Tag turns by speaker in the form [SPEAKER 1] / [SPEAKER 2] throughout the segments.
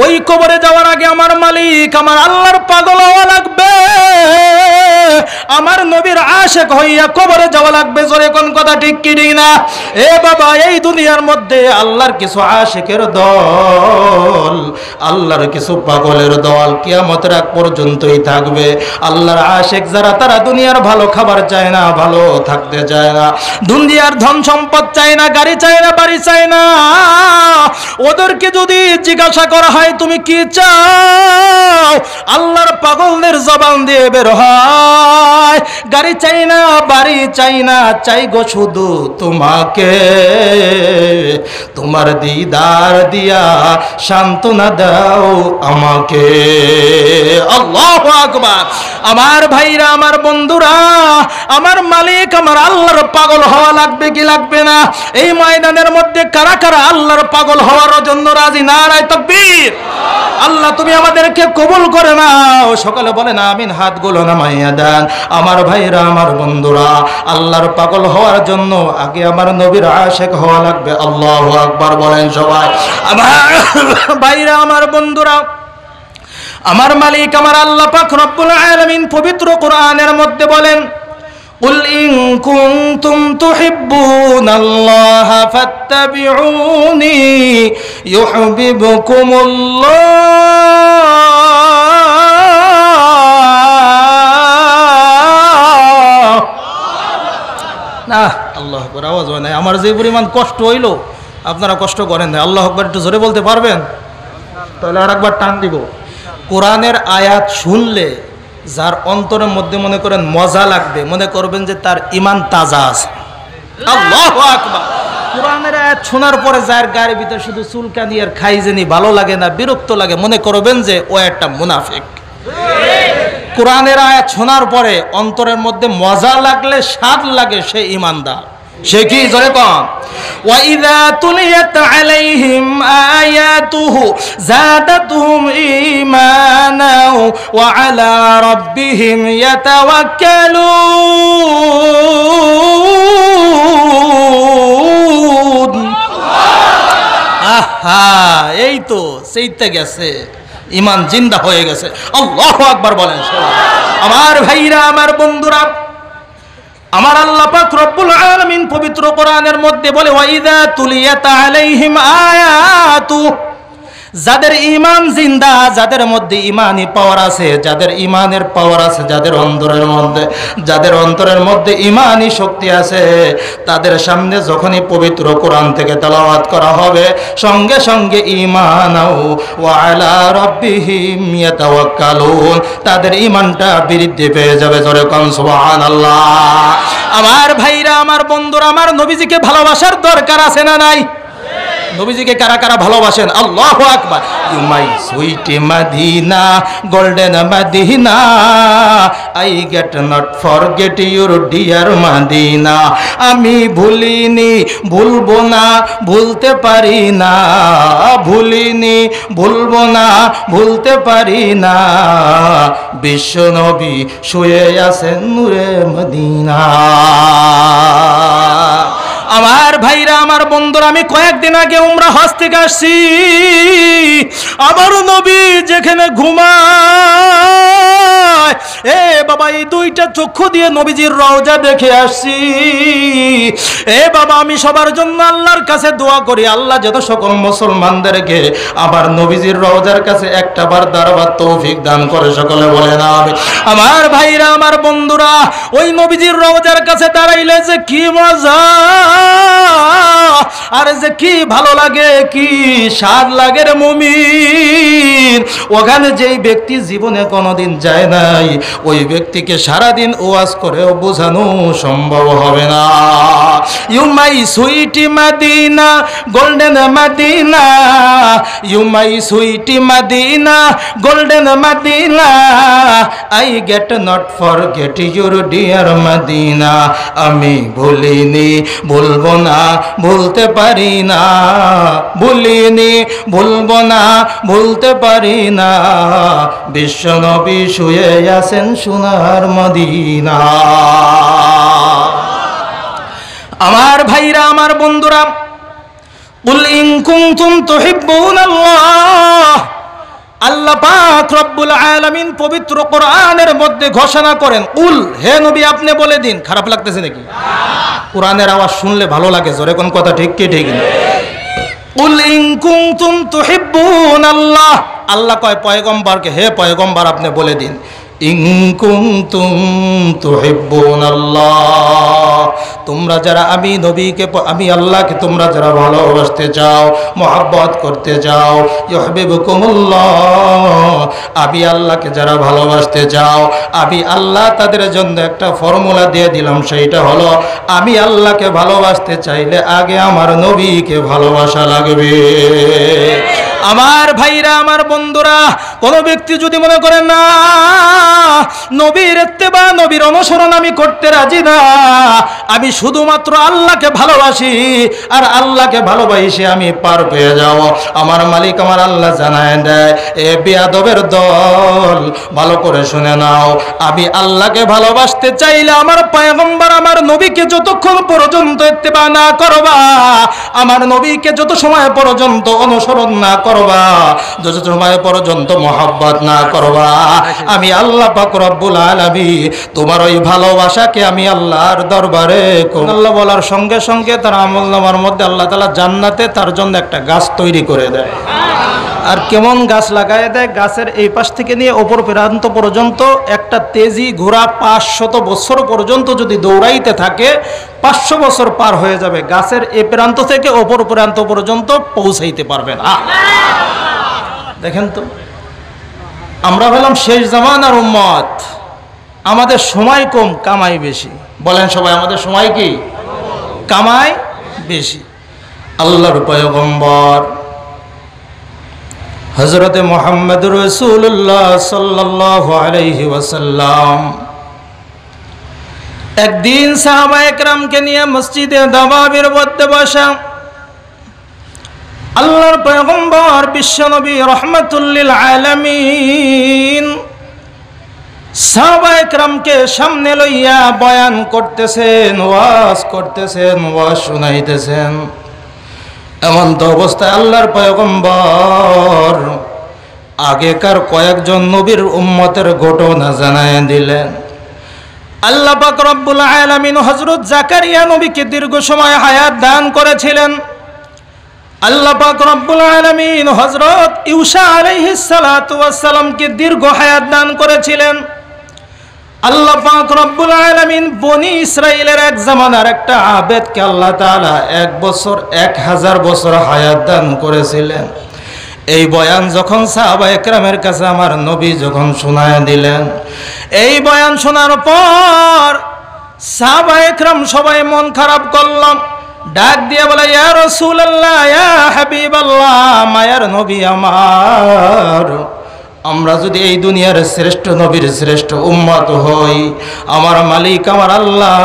[SPEAKER 1] ওই কবরে যাওয়ার আগে আমার মালিক আমার আল্লাহর পাগল হওয়া লাগবে, আমার নবীর আশিক হইয়া কবরে যাওয়া লাগবে। জোরে কোন কথা ঠিক কি ঠিক না? এ বাবা, এই দুনিয়ার মধ্যে আল্লাহর কিছু আশিকের দল, আল্লাহর কিছু পাগলের দল কিয়ামতের আগ পর্যন্তই থাকবে। আল্লাহর আশিক যারা, তারা দুনিয়ার ভালো খাবার চায় না, ভালো থাকতে চায় না, দুনিয়ার ধন সম্পদ চায় না, গাড়ি চায় না, বাড়ি চায় না। ওদেরকে যদি জিজ্ঞাসা করা হয় তুমি কি চাও, আল্লাহর পাগলদের জবান দিয়ে বের হয়, গাড়ি চাই না, বাড়ি চাই না, চাই গো শুধু তোমাকে, তোমার দিদার দিয়া সান্ত্বনা দাও আমাকে। আল্লাহু আকবার। আমার ভাইরা, আমার বন্ধুরা, আমার মালিক আমার আল্লাহর পাগল হওয়া লাগবে কি লাগবে না? এই ময়দানের মধ্যে কারা কারা আল্লাহর পাগল হওয়ার জন্য রাজি? নারায়ে তাকবীর। আল্লাহ তুমি আমাদেরকে কবুল করে নাও। সকালে বলেন আমিন, হাতগুলো নামাইয়া দেন। আমার ভাইরা, আমার বন্ধুরা, আল্লাহর পাগল হওয়ার জন্য আগে আমার নবীর আশিক হওয়া লাগবে। আল্লাহু আকবার বলেন সবাই। আমার ভাইরা, আমার বন্ধুরা, আমার মালিক আমার আল্লাহ পাক রব্বুল আলামিন পবিত্র কোরআনের মধ্যে বলেন, কুল ইন কুনতুম তুহিব্বুনাল্লাহা ফাত্তাবিউনি ইউহিব্বুকুমুল্লাহ। না, আল্লাহু আকবার আওয়াজ হয় না। আমার যে পরিমাণ কষ্ট হইল আপনারা কষ্ট করেন না। আল্লাহু আকবার একটু জোরে বলতে পারবেন? তাহলে আরেকবার টান দিব। কোরআনের আয়াত শুনলে যার অন্তরের মধ্যে মনে করেন মজা লাগবে, মনে করবেন যে তার ঈমান তাজা আছে। আল্লাহু আকবার। কোরআনের আয়াত শোনার পরে যার গায়ের ভিতরে শুধু চুলকানি আর খাইজেনি, ভালো লাগে না, বিরক্ত লাগে, মনে করবেন যে ও একটা মুনাফিক। কোরআনের আয়াত শোনার পরে অন্তরের মধ্যে মজা লাগলে, স্বাদ লাগে, সে ঈমানদার। সে কি? জোরে কন। وَإِذَا تُلِيَتْ عَلَيْهِمْ آيَاتُهُ زَادَتْهُمْ إِيمَانًا وَعَلَى رَبِّهِمْ يَتَوَكَّلُونَ। আহা, এই তো সেইটা গেছে, ঈমান জিন্দা হয়ে গেছে। আল্লাহু আকবার বলেন সবাই। আমার ভাইরা, আমার বন্ধুরা, আমার আল্লাহ পাক রব্বুল আলামিন পবিত্র কোরআনের মধ্যে বলে, ওয়াইদা তুলিয়াত আলাইহিম আয়াতু, যাদের ঈমান জিন্দা, যাদের মধ্যে ঈমানি পাওয়ার আছে, যাদের ঈমানের পাওয়ার আছে, যাদের অন্তরের মধ্যে ঈমানি শক্তি আছে, তাদের সামনে যখনই পবিত্র কোরআন থেকে তেলাওয়াত করা হবে, সঙ্গে সঙ্গে ঈমানাও ওয়া আলা রাব্বিহিম ইয়াতাওয়াক্কালুন, তাদের ঈমানটা বৃদ্ধি পেয়ে যাবে। জোরে কোন সুবহানাল্লাহ। আমার ভাইরা, আমার বন্ধুরা, আমার নবীজিকে ভালোবাসার দরকার আছে না নাই? নবীজিকে কারা কারা ভালোবাসেন? আল্লাহু আকবার। You my sweet Medina, golden Medina, I get not forget your dear Medina. আমি ভুলিনি, ভুলবো না, ভুলতে পারি না, ভুলিনি, ভুলবো না, ভুলতে পারি না, বিশ্ব নবী শুয়ে আছেন নূরে মদিনা। আমার ভাইরা, আমার বন্ধুরা, আমি কয়েকদিন আগে উমরা হজ থেকে আসছি। আমার নবী যেখানে ঘুমায়, এ বাবা, এই দুইটা চক্ষু দিয়ে নবীজির রওজা দেখে আসছি। এ বাবা, আমি সবার জন্য আল্লাহর কাছে দোয়া করি, আল্লাহ যত সকল মুসলমানদেরকে আবার নবীজির রওজার কাছে একটা বার দাঁড়াবার তৌফিক দান করে। সকলে বলেন আমিন। আমার ভাইরা, আমার বন্ধুরা, ওই নবীজির রওজার কাছে দাঁড়াইলে যে কি মজা, আর যে কি ভালো লাগে, কি স্বাদ লাগে রে মুমিন। ওখানে যেই ব্যক্তি জীবনে কোনোদিন যায় নাই, ওই ব্যক্তিকে সারাদিন ওয়াজ করেও বোঝানো সম্ভব হবে না। You my sweet Medina, golden Madina, you my sweet Medina, golden Medina, I get not forget your dear Medina. আমি ভুলিনি, ভুলবো না, ভুলতে পারি না, ভুলিনি, ভুলবো না, ভুলতে পারি না, বিশ্ব নবী শুয়ে আছেন সোনার মদিনা। আমার ভাইরা, আমার বন্ধুরা, কুল ইন কুনতুম তুহিব্বুনাল্লাহ আলামিন পবিত্র কোরআনের মধ্যে ঘোষণা করেন, কুল, হে নবী আপনি বলে দিন। খারাপ লাগতেছে নাকি? কোরআনের আওয়াজ শুনলে ভালো লাগে, জোরে কোন কথা ঠিক কি ঠিক না? কুল ইন কুনতুম তুহিব্বুনাল্লাহ, আল্লাহ কয় পয়গম্বরকে, হে পয়গম্বর আপনি বলে দিন, ইন কুনতুম তুহিব্বুনাল্লাহ, তোমরা যারা আমি নবীকে, আমি আল্লাহকে তোমরা যারা ভালোবাসতে চাও, মহব্বত করতে চাও, ইউহিব্বুকুমুল্লাহ, আমি আল্লাহকে যারা ভালোবাসতে চাও, আমি আল্লাহ তাদের জন্য একটা ফর্মুলা দিয়ে দিলাম, সেইটা হলো আমি আল্লাহকে ভালোবাসতে চাইলে আগে আমার নবীকে ভালোবাসা লাগবে। আমার ভাইরা, আমার বন্ধুরা, কোন ব্যক্তি যদি মনে করেন না নবীর ইত্তেবা, নবীর অনুসরণ আমি করতে রাজি না, আমি শুধুমাত্র আল্লাহকে ভালোবাসি আর আল্লাহকে ভালোবাসি আমি পার পেয়ে যাব, আমার মালিক আমার আল্লাহ জানায় দেয়, এ বেয়াদবের দল, ভালো করে শুনে নাও, আমি আল্লাহকে ভালোবাসতে চাইলে আমার পয়গম্বর আমার নবীকে যতক্ষণ পর্যন্ত ইত্তেবা না করবা, আমার নবীকে যত সময় পর্যন্ত অনুসরণ না করবা, যত সময় পর্যন্ত মহব্বত না করবা, আমি আল্লাহ পাক রব্বুল আলামিন তোমার ওই ভালোবাসাকে আমি আল্লাহর দরবারে, আল্লাহ বলার সঙ্গে সঙ্গে তার আমলনামার মধ্যে আল্লাহ তাআলা জান্নাতে তার জন্য একটা গাছ তৈরি করে দেয়। আর কেমন গাছ লাগায় দেয়, গাছের এই পাশ থেকে নিয়ে অপর প্রান্ত পর্যন্ত একটা তেজি ঘোড়া 500 বছর পর্যন্ত যদি দৌড়াইতে থাকে, 500 বছর পার হয়ে যাবে, গাছের এই প্রান্ত থেকে অপর প্রান্ত পর্যন্ত পৌঁছাইতে পারবে না। দেখেন তো, আমরা হলাম শেষ জামানার উম্মত, আমাদের সময় কম, কামাই বেশি। বলেন সবাই, আমাদের সময় কি? কামাই বেশি। আল্লাহর পয়গম্বর হযরতে মুহাম্মদুর রাসূলুল্লাহ সাল্লাল্লাহু আলাইহি ওয়াসাল্লাম একদিন সাহাবায়ে কেরামকে নিয়ে মসজিদে নববীর মধ্যে বসা, আল্লাহর পয়গম্বর বিশ্বনবী রাহমাতুল লিল আলামিন সাহাবায়ে কেরামকে সামনে লইয়া বয়ান করতেছেন, ওয়াজ করতেছেন, ওয়াজ শুনাইতেছেন। এমন তো অবস্থায় আল্লাহর পয়গম্বর আগেকার কয়েকজন নবীর উম্মতের ঘটনা জানায় দিলেন। আল্লাহ পাক রব্বুল আলামিন হযরত জাকারিয়া নবীকে দীর্ঘ সময় হায়াত দান করেছিলেন। আল্লাহ পাক রব্বুল আলামিন হযরত ইউসা আলাইহিস সালাতু ওয়াস সালামকে দীর্ঘ হায়াত দান করেছিলেন। আল্লাহ পাক রব্বুল আলামিন বনি ইসরাইলের এক জামানার একটা আবেদকে আল্লাহ তাআলা 1 বছর 1000 বছর হায়াত দান করেছিলেন। এই বয়ান যখন সাহাবায়ে কেরামের কাছে আমার নবী যখন শোনায় দিলেন, এই বয়ান শোনার পর সাহাবায়ে কেরাম সবাই মন খারাপ করলাম, ডাক দিয়ে বলে, ইয়া রাসূলুল্লাহ, ইয়া হাবিবাল্লাহ, মায়ার নবী আমার, আমরা যদি এই দুনিয়ার শ্রেষ্ঠ নবীর শ্রেষ্ঠ উম্মত হই, আমার মালিক আমার আল্লাহ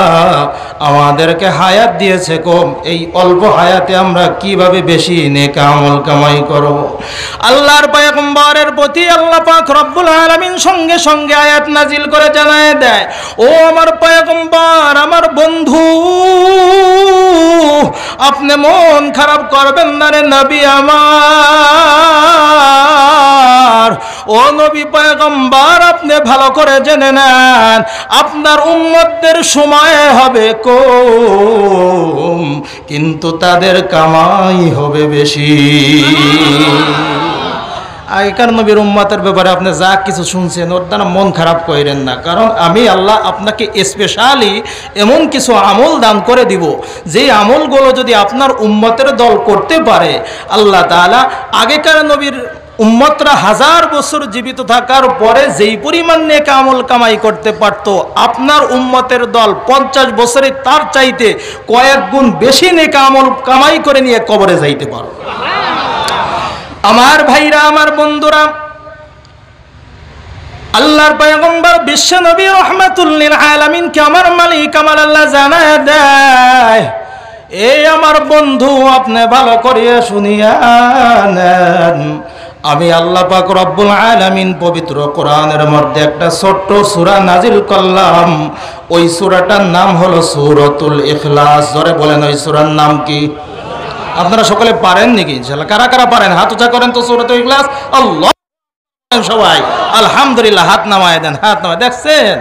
[SPEAKER 1] আমাদেরকে হায়াত দিয়েছে কম, এই অল্প হায়াতে আমরা কিভাবে বেশি নেক আমল কামাই করব? আল্লাহর পয়গম্বরের প্রতি আল্লাহ পাক রব্বুল আলামিন সঙ্গে সঙ্গে আয়াত নাজিল করে জানায় দেয়, ও আমার পয়গম্বর, আমার বন্ধু, আপনি মন খারাপ করবেন না রে নবী আমার। ও নবী পয়গম্বর, আপনি ভালো করে জেনে নেন, আপনার উম্মতদের সময় হবে কম, কিন্তু তাদের কামাই হবে বেশি। আগেকার নবীর উম্মতের ব্যাপারে আপনি যা কিছু শুনছেন ওর দ্বারা মন খারাপ করেন না, কারণ আমি আল্লাহ আপনাকে স্পেশালি এমন কিছু আমল দান করে দিব, যে আমলগুলো যদি আপনার উম্মতের দল করতে পারে, আল্লাহ তাআলা আগেকার নবীর উম্মতরা 1000 বছর জীবিত থাকার পরে যেই পরিমাণ নেক আমল কামাই করতে পারত, আপনার উম্মতের দল 50 বছরে তার চাইতে কয়েক গুণ বেশি নেক আমল কামাই করে নিয়ে কবরে যাইতে পারো। আমার ভাইরা, আমার বন্ধুরা, আল্লাহর পয়গম্বর বিশ্ব নবী রাহমাতুল লিল আলামিনকে আমার মালিক আমার আল্লাহ জানায় দেয়, এই আমার বন্ধু, আপনি ভালো করিয়া শুনিয়া নেন, আমি আল্লাহ পাক রব্বুল আলামিন পবিত্র কোরআনের মধ্যে একটা ছোট্ট সূরা নাজিল করলাম। ওই সূরাটার নাম হলো সূরাতুল ইখলাস। জোরে বলেন, ওই সূরার নাম কি? আপনারা সকলে পারেন নাকি? ইনশাআল্লাহ কারা কারা পারেন হাত উঁচা করেন তো। সূরাতুল ইখলাস, আল্লাহ সবাই আলহামদুলিল্লাহ, হাত নামায় দেন, হাত নামায়। দেখছেন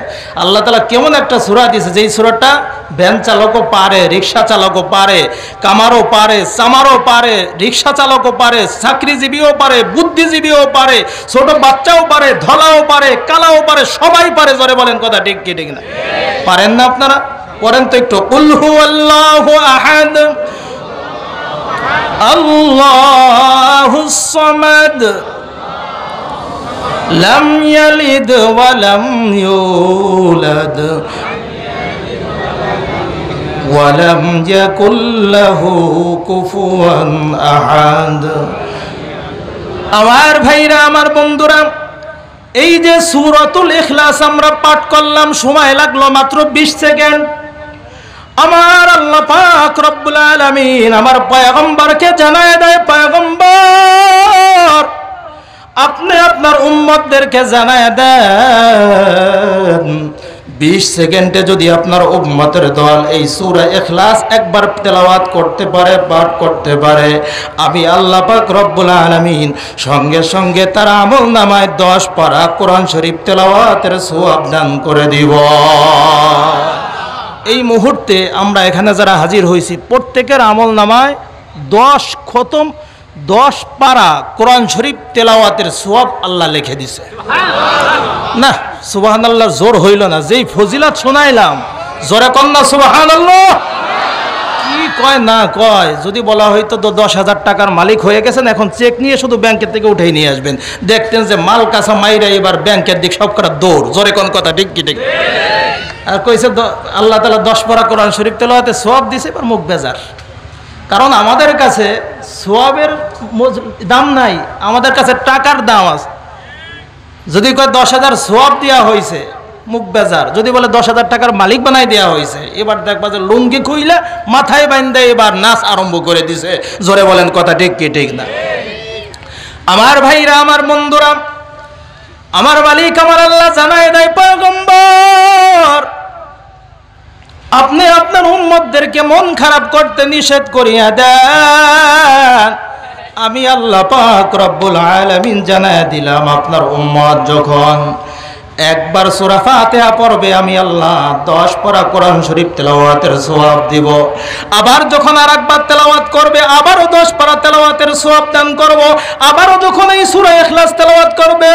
[SPEAKER 1] আল্লাহ তাআলা কেমন একটা সূরা দিয়েছে, যেই সূরাটা ভ্যান চালকও পারে, রিক্সা চালকও পারে, কামারও পারে, চামারও পারে, রিক্সা চালকও পারে, চাকরিজীবীও পারে, বুদ্ধিজীবীও পারে, ছোট বাচ্চাও পারে, ধলাও পারে, কালাও পারে, সবাই পারে। জোরে বলেন কথা ঠিক কি ঠিক না? পারেন না আপনারা? পড়েন তো একটু। কুল হুয়াল্লাহু আহাদ আল্লাহুস সামাদ লাম ইয়ালিদ ওয়া লাম ইউলাদ ওয়া লাম ইয়াকুল লাহু কুফুয়ান আহাদ। আমার ভাইরা, আমার বন্ধুরা, এই যে সূরাতুল ইখলাস আমরা পাঠ করলাম, সময় লাগলো মাত্র 20 সেকেন্ড। আমার আল্লাহ পাক রব্বুল আলামিন আমার পয়গম্বরকে জানায় দেয়, পয়গম্বর আপনি আপনার উম্মতদেরকে জানায় দেন 20 সেকেন্ডে যদি আপনার উম্মতের দল এই সূরা ইখলাস একবার তেলাওয়াত করতে পারে, পাঠ করতে পারে, আমি আল্লাহ পাক রব্বুল আলামিন সঙ্গে সঙ্গে তার আমলনামায় 10 পারা কোরআন শরীফ তেলাওয়াতের সওয়াব দান করে দিব। এই মুহূর্তে আমরা এখানে যারা হাজির হয়েছি, প্রত্যেকের আমলনামায় 10 খতম 10 পারা কোরআন শরীফ তেলাওয়াতের সওয়াব আল্লাহ লিখে দিছে। না সুবহানাল্লাহ জোর হইল না, যেই ফজিলত শোনাইলাম, জোরে কন্যা সুবহানাল্লাহ। কি কয় না কয়, যদি বলা হয়তো 10,000 টাকার মালিক হয়ে গেছেন, এখন চেক নিয়ে শুধু ব্যাংকের থেকে উঠেই নিয়ে আসবেন, দেখতেন যে মাল কাঁচা মাইরা এবার ব্যাংকের দিক সব করা দৌড়। জোরে কোন কথা ঠিক কি ঠিক? আর কইছে আল্লাহ তাআলা 10 পারা কোরআন শরীফ তেলাওয়াতে সওয়াব দিছে, এবার মুখ বেজার। কারণ আমাদের কাছে সওয়াবের দাম নাই, আমাদের কাছে টাকার দাম আছে। যদি কয় 10,000 সওয়াব দেওয়া হয়েছে, মুখ বেজার। যদি বলে 10,000 টাকার মালিক বানাই দেওয়া হয়েছে, এবার দেখবা যে লুঙ্গি খুইলে মাথায় বান্ধে এবার নাচ আরম্ভ করে দিছে। জোরে বলেন কথা ঠিক কি ঠিক না? আমার ভাইরা, আমার বন্ধুরা, আমার মালিক আমার আল্লাহ জানায় দেয়, পয়গম্বর আপনি আপনার উম্মতদেরকে মন খারাপ করতে নিষেধ করিয়া দেন। আমি আল্লাহ পাক রব্বুল আলামিন জানায় দিলাম, আপনার উম্মত যখন একবার সূরা ফাতিহা পড়বে, আমি আল্লাহ 10 পারা কোরআন শরীফ তেলাওয়াতের সওয়াব দিব। আবার যখন আরেকবার তেলাওয়াত করবে, আবারও 10 পারা তেলাওয়াতের সওয়াব দান করব। আবারও যখন এই সূরা ইখলাস তেলাওয়াত করবে,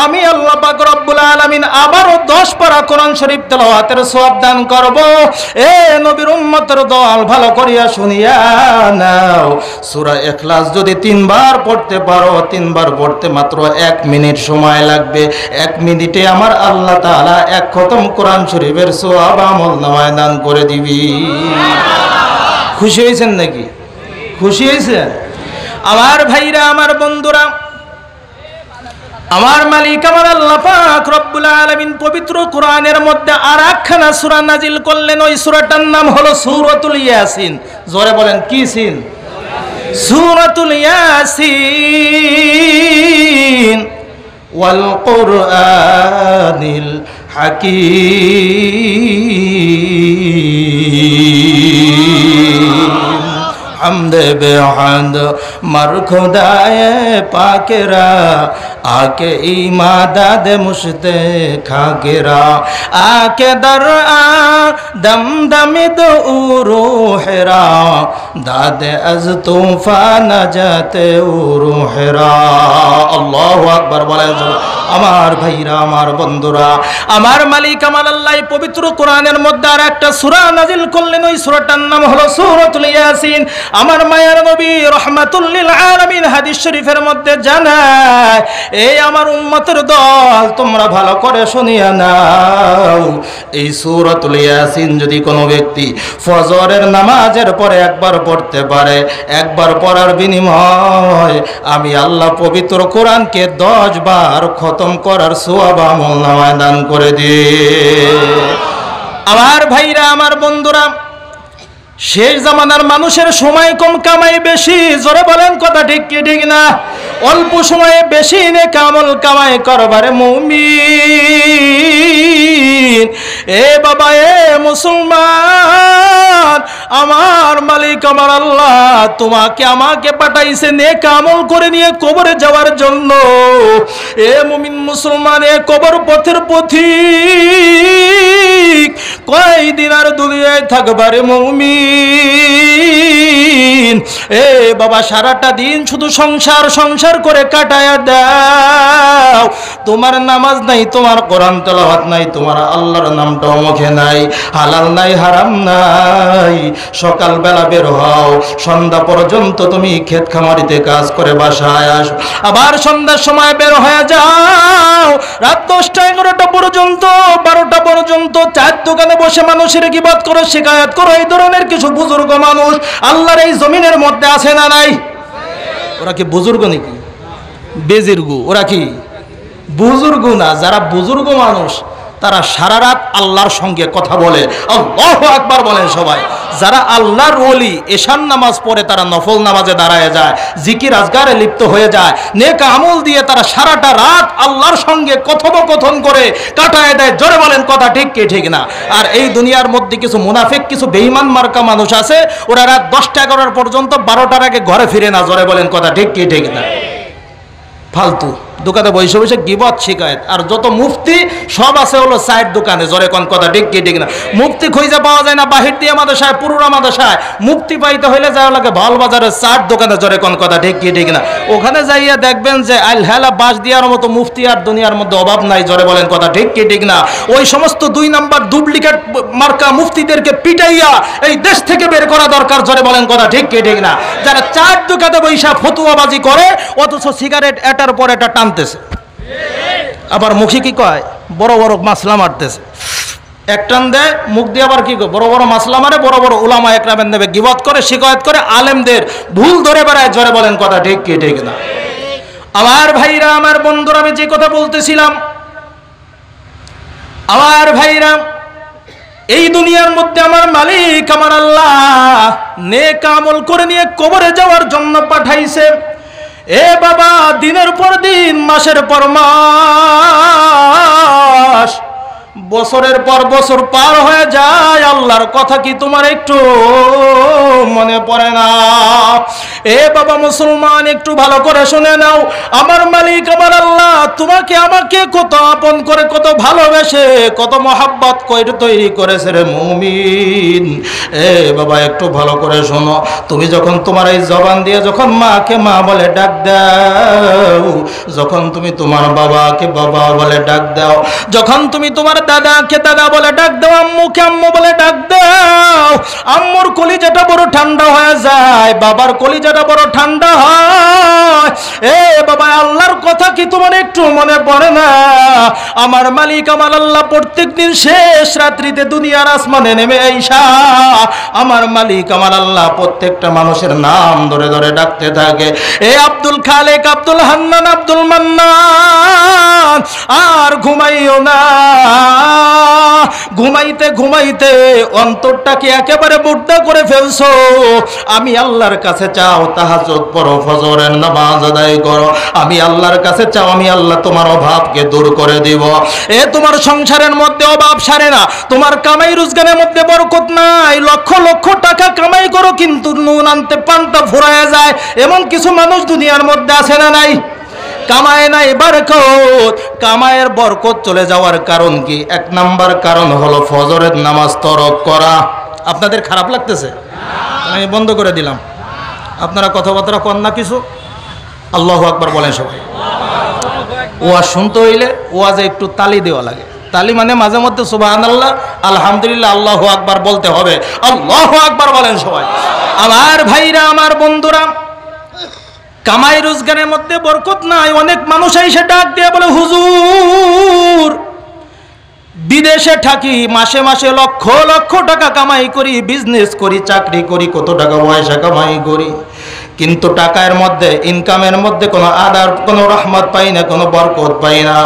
[SPEAKER 1] আমি আল্লাহ পাক রব্বুল আলামিন আবারও 10 পারা কোরআন শরীফ তেলাওয়াতের সওয়াব দান করব। এ নবীর উম্মতের দল, ভালো করিয়া শুনিয়া নাও, সূরা ইখলাস যদি 3 বার পড়তে পারো, 3 বার পড়তে মাত্র 1 মিনিট সময় লাগবে। 1 মিনিটে আমার আল্লাহ তাআলা 1 খতম কোরআন শরীফের সওয়াব আমলনামায় দান করে দিবি। খুশি হয়েছেন নাকি? খুশি হয়েছেন? আমার ভাইরা, আমার বন্ধুরা, আমার মালিক আমার আল্লাহ পাক রব্বুল আলামিন পবিত্র কোরআনের মধ্যে আরেকখানা সূরা নাজিল করলেন। ওই সূরাটার নাম হলো সূরাতুল ইয়াসিন। জোরে বলেন, কি সিন? সূরাতুল ইয়াসিন ওয়াল কুরআনিল হাকীম। हमद बेहद मर खुदाए पाकेरा आके इमादद मुश्ते खाकेरा आके दर आ दम दमिद उरूहरा दादे अज तूफान जाते उरूहरा। अल्लाहु আকবার বলেন। আমার ভাইরা, আমার বন্ধুরা, আমার মালিক আমার আল্লাহ পবিত্র কোরআনের মধ্যে আর একটা সূরা নাজিল করলেন। ওই সূরাটার নাম হলো সূরাতুল ইয়াসিন। আমার মায়ের নবী রাহমাতুল লিল আলামিন হাদিস শরীফের মধ্যে জানায়, এই আমার উম্মতের দল, তোমরা ভালো করে শুনিয়া নাও, এই সূরাতুল ইয়াসিন যদি কোনো ব্যক্তি ফজরের নামাজের পরে একবার পড়তে পারে, একবার পড়ার বিনিময়ে আমি আল্লাহ পবিত্র কোরআনকে 10 বার খতম করার সওয়াব আমলনামায় দান করে দিয়ে। আমার ভাইরা, আমার বন্ধুরা, শেষ জামানার মানুষের সময় কম, কামাই বেশি। জোরে বলেন কথা ঠিক কি ঠিক না? অল্প সময়ে বেশি নেক আমল কামাই করবারে মুমিন। এ বাবা, এ মুসলমান, আমার মালিক আমার আল্লাহ তোমাকে আমাকে পাঠাইছে নেক আমল করে নিয়ে কবরে যাওয়ার জন্য। এ মুমিন মুসলমান, এ কবর পথের পথিক, কয়দিন আর দুনিয়ায় থাকবারে মুমিন। এ বাবা, সারাটা দিন শুধু সংসার সংসার করে কাটায়া দাও। তোমার নামাজ নাই, তোমার কোরআন তেলাওয়াত নাই, তোমার আল্লাহর নামটাও মুখে নাই, হালাল নাই হারাম নাই। সকালবেলা বের হও, সন্ধ্যা পর্যন্ত তুমি ক্ষেত খামারিতে কাজ করে বাসায় আসো, আবার সন্ধ্যার সময় বের হয়ে যাও, রাত 10টা 11টা পর্যন্ত 12টা পর্যন্ত চায়ের দোকানে বসে মানুষের গীবত করো, শিকায়াত করো। এই ধরনের কিছু বুজুর্গ মানুষ আল্লাহর এই জমিনের মধ্যে আছে না নাই? ওরা কি বুজুর্গ নাকি বেজির্গ? ওরা কি বুজুর্গ না? যারা বুজুর্গ মানুষ তারা সারা রাত আল্লাহর সঙ্গে কথা বলে। আল্লাহু আকবার বলেন সবাই। যারা আল্লাহর ওলি এশার নামাজ পড়ে তারা নফল নামাজে দাঁড়ায় যায়, জিকির আজগারে লিপ্ত হয়ে যায়, নেক আমল দিয়ে তারা সারাটা রাত আল্লাহর সঙ্গে কথোপকথন করে কাটায় দেয়। জোরে বলেন কথা ঠিক কি ঠিক না? আর এই দুনিয়ার মধ্যে কিছু মুনাফিক, কিছু বেঈমান মার্কা মানুষ আছে, ওরা রাত 10টা 11টা পর্যন্ত 12টার আগে ঘরে ফিরে না। জোরে বলেন কথা ঠিক কি ঠিক না? ফালতু দোকানে বসে বসে গীবত শিকায়ত। আর যত মুফতি সব আছে হলো চায়ের দোকানে। জোরে কোন কথা ঠিক কি ঠিক না? মুফতি খুঁজে পাওয়া যায় না বাহির দিয়ে মাদ্রাসায়, পুরুরা মাদ্রাসায়। মুফতি পাইতে হইলে যাওয়া লাগে ভাল বাজারের চায়ের দোকানে। জোরে কোন কথা ঠিক কি ঠিক না? ওখানে যাইয়া দেখবেন যে আলহালা বাস দেওয়ার মতো মুফতি আর দুনিয়ার মধ্যে অভাব নাই। জোরে বলেন কথা ঠিক কি ঠিক না? ওই সমস্ত 2 নাম্বার ডুপ্লিকেট মার্কা মুফতিদেরকে পিটাইয়া এই দেশ থেকে বের করা দরকার। জোরে বলেন কথা ঠিক কি ঠিক না? যারা চায়ের দোকানে বৈশা ফতুয়াবাজি করে অথচ সিগারেট এটার পর এটা টানতেছে, আবার মুখে কি কয় বড় বড় মাসলা মারতেছে। এক টান দেয় মুখ দিয়ে, আবার কি বড় বড় মাসলা মারে, বড় বড় উলামা একরামের নেবে গীবত করে, শিকায়ত করে, আলেমদের ভুল ধরে বেড়ায়। জোরে বলেন কথা ঠিক কি ঠিক না? আমার ভাইরা, আমার বন্ধুরা, আমি যে কথা বলতেছিলাম, আমার ভাইরা, এই দুনিয়ার মধ্যে আমার মালিক আমার আল্লাহ নেক আমল করে নিয়ে কবরে যাওয়ার জন্য পাঠাইছে। এ বাবা, দিনের পর দিন, মাসের পর মাস, বছরের পর বছর পার হয়ে যায়, আল্লাহর কথা কি তোমার একটু মনে পড়ে না? এ বাবা মুসলমান, একটু ভালো করে শুনে নাও। আমার মালিক আমার আল্লাহ তোমাকে আমাকে কত আপন করে, কত ভালোবেসে, কত মহাব্বত করে তৈরি করেছে রে মুমিন। এ বাবা, একটু ভালো করে শোনো। তুমি যখন তোমার এই জবান দিয়ে যখন মাকে মা বলে ডাক দাও, যখন তুমি তোমার বাবাকে বাবা বলে ডাক দাও, যখন তুমি তোমার দাদাকে দাদা বলে ডাক দাও, আম্মুকে আম্মু বলে ডাক দাও, আম্মুর কলিজাটা বড় ঠান্ডা হয়ে যায়, বাবার কলিজাটা বড় ঠান্ডা হয়। এ বাবা, আল্লাহর কথা কি তোমার একটু মনে পড়ে না? আমার মালিক আমার আল্লাহ প্রত্যেকদিন শেষ রাত্রিতে দুনিয়ার আসমানে নেমে আইসা আমার মালিক আমার আল্লাহ প্রত্যেকটা মানুষের নাম ধরে ধরে ডাকতে থাকে। এ আব্দুল খালেক, আব্দুল হান্নান, আব্দুল মান্নান, আর ঘুমাইও না। ঘুমাইতে ঘুমাইতে অন্তরটাকে একেবারে মুর্দা করে ফেলছো। আমি আল্লাহর কাছে চাও, তাহাজ্জুদ পড়ো, ফজরের নামাজ আদায় করো। আমি আল্লাহর কাছে চাও, আমি আল্লাহ তোমার অভাবকে দূর করে দিব। এ তোমার সংসারের মধ্যে অভাব সারে না, তোমার কামাই রোজগারের মধ্যে বরকত নাই। লক্ষ লক্ষ টাকা কামাই করো, কিন্তু নুন আনতে পান্তা ফুরায় যায়, এমন কিছু মানুষ দুনিয়ার মধ্যে আছে না নাই? কামায় নাই বরকত। কামায়ের বরকত চলে যাওয়ার কারণ কি? 1 নাম্বার কারণ হলো ফজরের নামাজ তরক করা। আপনাদের খারাপ লাগতেছে? আমি বন্ধ করে দিলাম। আপনারা কথাবার্তা কন না কিছু? আল্লাহু আকবার বলেন সবাই। ওয়াজ শুনতে হইলে ওয়াজে একটু তালি দেওয়া লাগে। তালি মানে মাঝে মধ্যে সুবহানাল্লাহ, আলহামদুলিল্লাহ, আল্লাহু আকবার বলতে হবে। আল্লাহু আকবার বলেন সবাই। আমার ভাইরা, আমার বন্ধুরা, কামাই রোজগারের মধ্যে বরকত নাই। অনেক মানুষ এসে ডাক দিয়ে বলে, হুজুর বিদেশে থাকি, মাসে মাসে লক্ষ লক্ষ টাকা কামাই করি, বিজনেস করি, চাকরি করি, কত টাকা পয়সা কামাই করি, কিন্তু টাকার মধ্যে, ইনকামের মধ্যে কোনো আদার, কোনো রহমত পাই না, কোনো বরকত পাই না,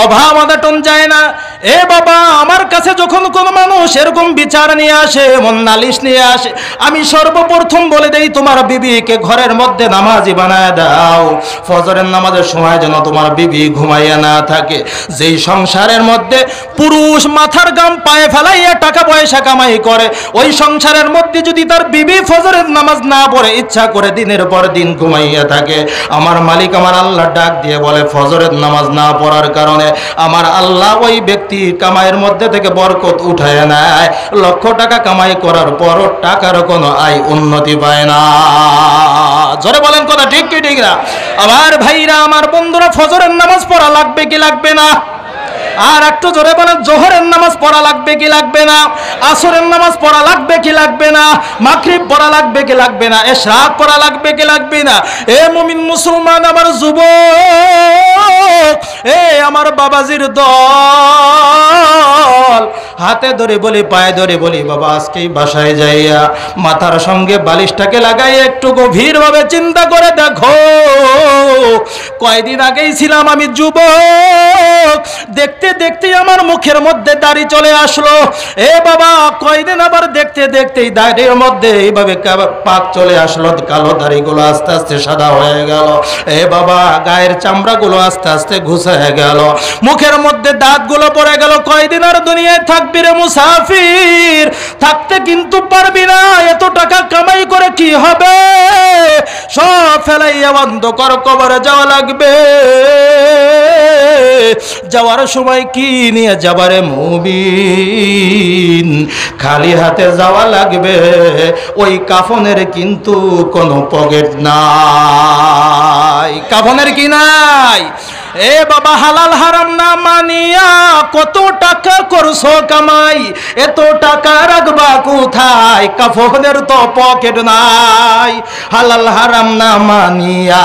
[SPEAKER 1] অভাব অনাটন যায় না। এ বাবা, আমার কাছে যখন কোনো মানুষ এরকম বিচার নিয়ে আসে, এমন নালিশ নিয়ে আসে, আমি সর্বপ্রথম বলে দেই তোমার বিবিকে ঘরের মধ্যে নামাজি বানায় দাও। ফজরের নামাজের সময় যেন তোমার বিবি ঘুমাইয়া না থাকে। যেই সংসারের মধ্যে পুরুষ মাথার গাম পায়ে ফেলাইয়া টাকা পয়সা কামাই করে, ওই সংসারের মধ্যে যদি তার বিবি ফজরের নামাজ না পড়ে ইচ্ছা করে দিনের পর দিন ঘুমাইয়া থাকে, আমার মালিক আমার আল্লাহ ডাক দিয়ে বলে ফজরের নামাজ না পড়ার কারণে আমার আল্লাহ ওই ব্যক্তি কামাইয়ের মধ্যে থেকে বরকত উঠায় নেয়। লক্ষ টাকা কামাই করার পরও টাকার কোনো আয় উন্নতি পায় না। জোরে বলেন কথা ঠিক কি ঠিক না? আমার ভাইরা আমার বন্ধুরা, ফজরের নামাজ পড়া লাগবে কি লাগবে না? আর একটু জোরে বলেন, জোহরের নামাজ পড়া লাগবে কি লাগবে না? আসরের নামাজ পড়া লাগবে কি লাগবে না? মাগরিব পড়া লাগবে কি লাগবে না? ইশরাক পড়া লাগবে কি লাগবে না? এ মুমিন মুসলমান আমার যুবক, এ আমার বাবাজির দল, হাতে ধরে বলি পায়ে ধরে বলি বাবা, আজকেই বাসায় যাইয়া মাথার সঙ্গে বালিশটাকে লাগাই একটু গভীরভাবে চিন্তা করে দেখো, কয়দিন আগেই ছিলাম আমি যুবক, দেখতে দেখতে আমার মুখের মধ্যে দাড়ি চলে আসলো। এ বাবা, কয়দিন আবার দেখতে দেখতেই দাড়ির মধ্যে এইভাবে পাক চলে আসলো, কালো দাড়িগুলো আস্তে আস্তে সাদা হয়ে গেল। এ বাবা, গায়ের চামড়াগুলো আস্তে আস্তে ঘুষে গেল, মুখের মধ্যে দাঁতগুলো পড়ে গেল। কয়দিন আর দুনিয়ায় থাকবি রে মুসাফির? থাকতে কিন্তু পারবি না। এত টাকা কামাই করে কি হবে? সব ফেলাইয়া বন্ধ কর, কবরে যাওয়া লাগবে। যাওয়ার সময় কি নিয়ে যাবারে মুমিন? খালি হাতে যাওয়া লাগবে। ওই কাফনের কিন্তু কোনো পকেট নাই। কাফনের কি নাই? এ বাবা, হালাল হারাম না মানিয়া কত টাকা করছো কামাই, এত টাকা রাখবা কোথায়? কাফনের তো পকেট নাই। হালাল হারাম না মানিয়া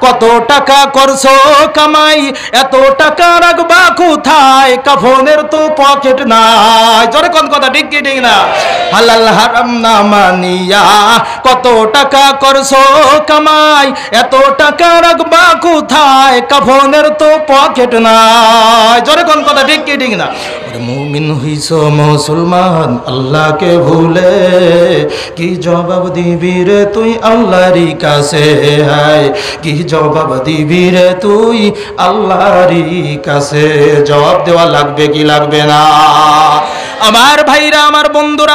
[SPEAKER 1] কত টাকা করছো কামাই, এত টাকা রাখবা কোথায়? কাফনের তো পকেট নাই। জোরে কোন কথা ঠিক কি ঠিক না? হালাল হারাম না মানিয়া কত টাকা করছো কামাই, এত টাকা রাখবা কোথায়? কাফনের তো পকেট নাই। জোরে কোন কথা ঠিক কি ঠিক না? মুমিন হইছ মুসলমান আল্লাহকে ভুলে, কি জবাব দিবি রে তুই আল্লাহরই কাছে? হায়, কি জবাব দিবি রে তুই আল্লাহরই কাছে? জবাব দেওয়া লাগবে কি লাগবে না? আমার ভাইরা আমার বন্ধুরা,